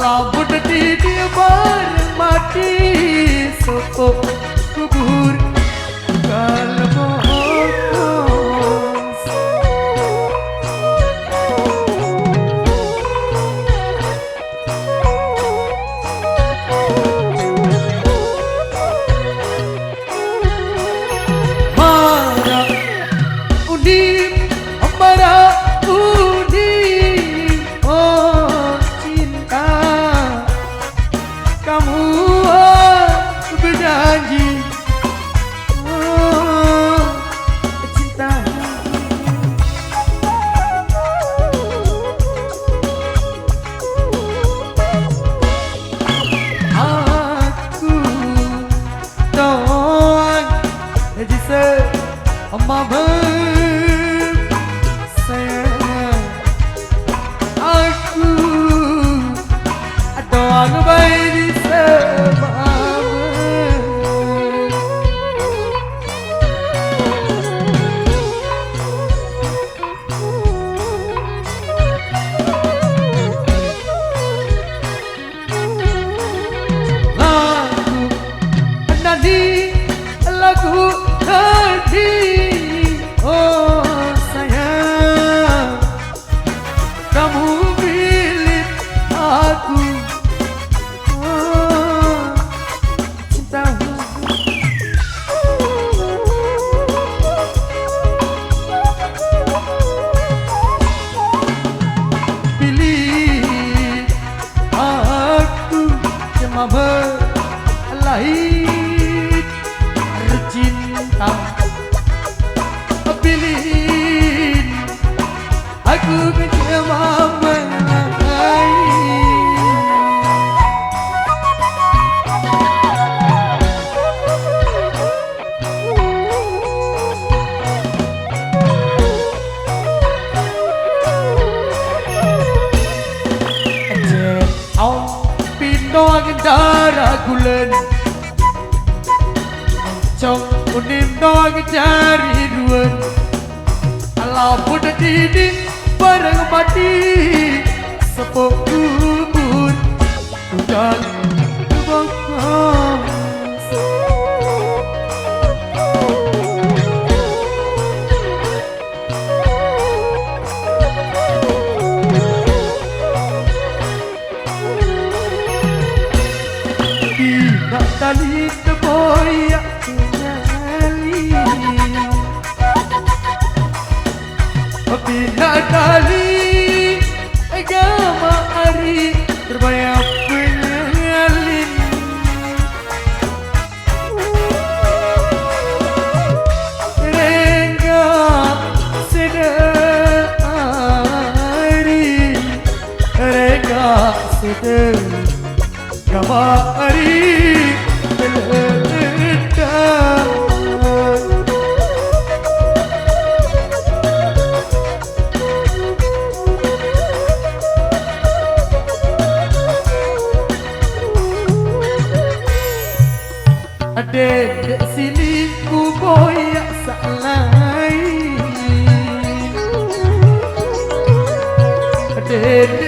rambut di dia bareng mati sepuk kubur kalau bohong marah undip marah Mama sayang aku doang baik di sebab lagu nadi lagu nadi oh sayang, kamu milik aku. Oh, cintamu. Pilih aku cuma berlahir cinta. Pilih aku kecewa melangkai Jauh pindah ke darah gulen Cong unim doa ke jari duan Lampun dinding bareng mati sepuk kubur Tuhan kebangkang Bina tali teboyak Bina tali agama hari terbayang pengalin Rengga sedari Rengga sedari agama hari terledak Dek sini ku boyak salai Dek